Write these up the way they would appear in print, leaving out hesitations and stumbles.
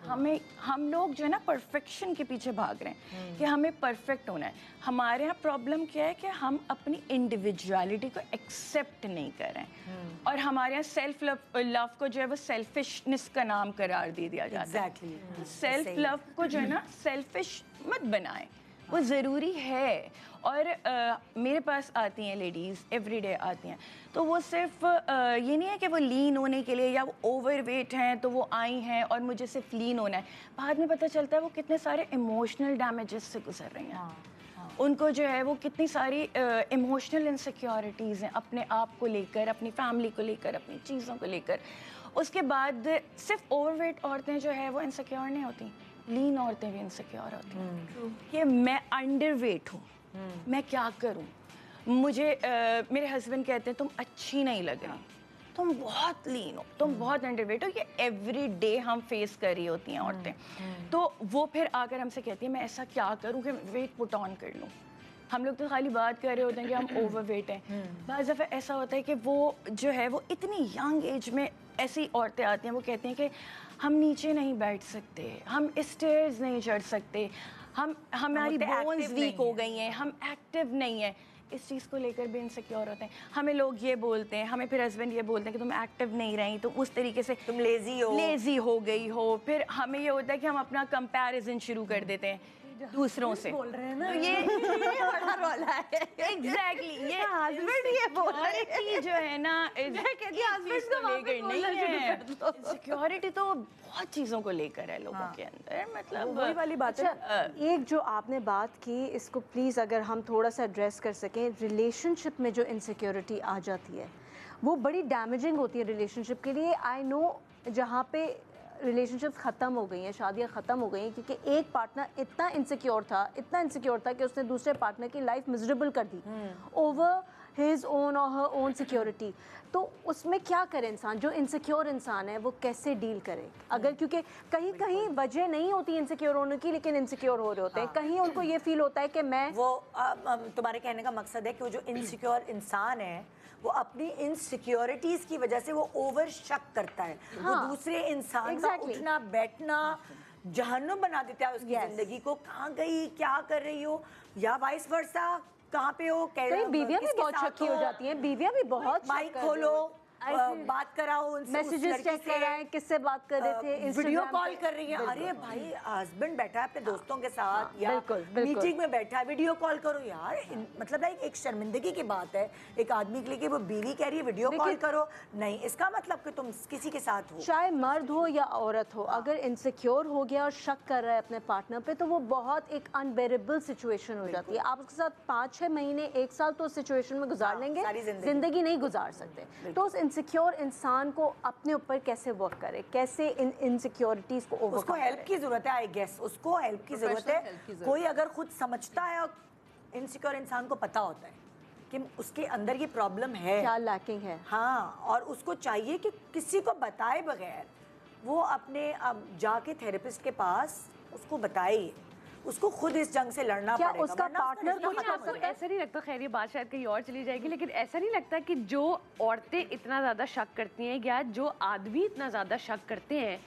ہم لوگ جو ہے نا پرفیکشن کے پیچھے بھاگ رہے ہیں کہ ہمیں پرفیکٹ ہونا ہے. ہمارے یہاں پرابلم کیا ہے کہ ہم اپنی انڈیویجویلٹی کو ایکسیپٹ نہیں کر رہے ہیں, اور ہمارے یہاں سیلف لو کو جو ہے وہ سیلفشنس کا نام قرار دے دیا جاتا ہے. سیلف لو کو جو ہے نا سیلفش مت بنائیں, وہ ضروری ہے. اور میرے پاس آتی ہیں لیڈیز, ایوری ڈے آتی ہیں, تو وہ صرف یہ نہیں ہے کہ وہ لین ہونے کے لیے یا وہ اوور ویٹ ہیں تو وہ آئی ہیں اور مجھے صرف لین ہونا ہے. بعد میں پتہ چلتا ہے وہ کتنے سارے ایموشنل ڈیمیجز سے گزر رہی ہیں. ان کو جو ہے وہ کتنی ساری ایموشنل انسیکیورٹیز ہیں اپنے آپ کو لے کر, اپنی فیملی کو لے کر, اپنی چیزوں کو لے کر. اس کے بعد صرف اوور ویٹ عورتیں جو ہے وہ انسیکیور نہیں ہوتی, لین عورتیں بھی انسیکیور ہوتی ہیں کہ میں انڈر ویٹ ہوں, میں کیا کروں. مجھے میرے ہسبینڈ کہتے ہیں تم اچھی نہیں لگ رہی, تم بہت لین ہو, تم بہت انڈر ویٹ ہو. یہ ایوری ڈے ہم فیس کر رہی ہوتی ہیں عورتیں. تو وہ پھر آ کر ہم سے کہتی ہیں میں ایسا کیا کروں کہ ویٹ پٹ آن کر لوں. ہم لوگ تو خالی بات کر رہے ہوتے ہیں کہ ہم اوور ویٹ ہیں. بعض دفعہ ایسا ہوتا ہے کہ وہ جو ہے وہ اتنی ینگ ایج میں ایسی عورتیں آتی ہیں, وہ کہتی ہیں کہ ہم نیچے نہیں بیٹھ سکتے, ہم اسٹیئرز نہیں چڑھ سکتے, ہماری بونز ویک ہو گئی ہیں, ہم ایکٹیو نہیں ہیں. اس چیز کو لے کر بھی انسیکیور ہوتے ہیں. ہمیں لوگ یہ بولتے ہیں, ہمیں پھر ہسبینڈ یہ بولتے ہیں کہ تم ایکٹیو نہیں رہی, تو اس طریقے سے تم لیزی ہو گئی ہو. پھر ہمیں یہ ہوتا ہے کہ ہم اپنا کمپیریزن شروع کر دیتے ہیں دوسروں سے. بول رہے ہیں نا یہ بڑا رولا ہے. ایگزیکٹلی یہ انسیکیورٹی جو ہے نا انسیکیورٹی تو بہت چیزوں کو لے کر ہے لوگوں کے اندر. مطلب وہی والی بات ہے. ایک جو آپ نے بات کی, اس کو پلیز اگر ہم تھوڑا سا ایڈریس کر سکیں. ریلیشن شپ میں جو انسیکیورٹی آ جاتی ہے وہ بڑی ڈیمیجنگ ہوتی ہے ریلیشن شپ کے لیے. آئی نو جہاں پہ ریلیشن شپ ختم ہو گئی ہیں, شادیاں ختم ہو گئی ہیں کیونکہ ایک پارٹنر اتنا انسیکیور تھا کہ اس نے دوسرے پارٹنر کی لائف مزریبل کر دی اوور ہز اون اور ہر اون سیکیورٹی. تو اس میں کیا کرے انسان, جو انسیکیور انسان ہے وہ کیسے ڈیل کرے؟ اگر کیونکہ کہیں وجہ نہیں ہوتی انسیکیور ہونے کی, لیکن انسیکیور ہو رہے ہوتے ہیں. کہیں ان کو یہ فیل ہوتا ہے کہ میں, وہ تمہارے کہنے کا مقصد ہے کہ وہ جو انسیکیور انسان ہے وہ اپنی انسیکیورٹیز کی وجہ سے وہ اوور شک کرتا ہے, وہ دوسرے انسان کا اٹھنا بیٹھنا جہنم بنا دیتا ہے اس کی زندگی کو. کہاں گئی, کیا کر رہی ہو, یا وائس ورسا, کہاں پہ ہو. بیویاں بھی بہت شکی ہو جاتی ہیں, بیویاں بھی بہت مائک کھولو, بات کراؤ ان سے, میسیجز چیک کر رہے ہیں کس سے بات کر رہے تھے, ویڈیو کال کر رہی ہیں. ارے بھائی ہسبینڈ بیٹھا ہے اپنے دوستوں کے ساتھ یا میٹنگ میں بیٹھا ہے, ویڈیو کال کرو یار. مطلب ایک شرمندگی کی بات ہے ایک آدمی کے لیے کہ وہ بیوی کہہ رہی ہے ویڈیو کال کرو. نہیں, اس کا مطلب کہ تم کسی کے ساتھ ہو, چاہے مرد ہو یا عورت ہو, اگر انسیکیور ہو گیا اور شک کر رہا ہے اپنے پارٹنر پہ, تو وہ بہت ایک انبیریبل سچویشن ہو جاتی ہے. آپ اس کے ساتھ 5-6 مہینے 1 سال تو اس سچویشن میں گزار لیں گے, زندگی نہیں گزار سکتے. تو اس انسیکیور انسان کو اپنے اوپر کیسے ورک کرے, کیسے ان انسیکیورٹیز کو اوورکم کرے؟ اس کو ہیلپ کی ضرورت ہے. آئی گیس اس کو ہیلپ کی ضرورت ہے. کوئی اگر خود سمجھتا ہے, اور انسیکیور انسان کو پتا ہوتا ہے کہ اس کے اندر یہ پرابلم ہے, کیا لیکنگ ہے, ہاں, اور اس کو چاہیے کہ کسی کو بتائے بغیر وہ اپنے جا کے تھراپسٹ کے پاس اس کو بتائے. اس کو خود اس جنگ سے لڑنا پڑے گا. اس کا پارٹنر کو ایسا نہیں لگتا, خیر یہ بات شاید کہیں اور چلی جائے گی, لیکن ایسا نہیں لگتا کہ جو عورتیں اتنا زیادہ شک کرتی ہیں یا جو آدمی اتنا زیادہ شک کرتے ہیں,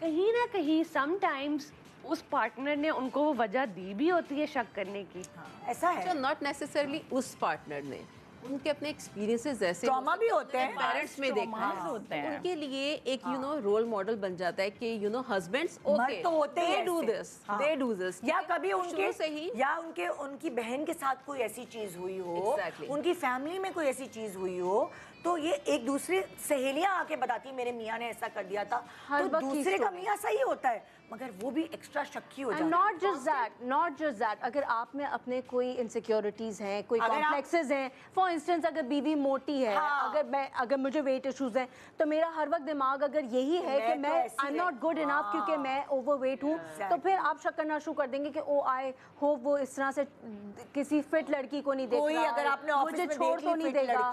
کہیں نہ کہیں سم ٹائمز اس پارٹنر نے ان کو وہ وجہ دی بھی ہوتی ہے شک کرنے کی. ایسا ہے, ناٹ نیسسرلی اس پارٹنر نے, ان کے اپنے ایکسپیرینسز ایسے ٹراما بھی ہوتے ہیں, پیرنٹس میں دیکھا ہے, ان کے لیے ایک رول ماڈل بن جاتا ہے کہ ہسبینڈس اوکے تو ہوتے ہیں, دے ڈو دس, یا کبھی ان کے سے ہی یا ان کی بہن کے ساتھ کوئی ایسی چیز ہوئی ہو, ان کی فیملی میں کوئی ایسی چیز ہوئی ہو, تو یہ ایک دوسرے سہیلیاں آ کے بتاتی میرے میاں نے ایسا کر دیا تھا, تو دوسرے کا میاں صحیح ہوتا ہے مگر وہ بھی ایکسٹرا شکی ہو جاتا ہے. ناٹ جسٹ دیٹ, اگر آپ میں اپنے کوئی انسیکیورٹیز ہیں, کوئی کمپلیکسز ہیں, فار انسٹنس اگر بیوی موٹی ہے, اگر مجھے ویٹ ایشوز ہیں, تو میرا ہر وقت دماغ اگر یہی ہے کہ میں I am not good enough کیونکہ میں اوور ویٹ ہوں, تو پھر آپ شک کرنا شروع کر دیں گے کہ او آئی ہوپ وہ اس طرح سے کسی فٹ لڑکی کو نہیں دیکھ رہا, مجھے چھوڑ تو نہیں دے گا,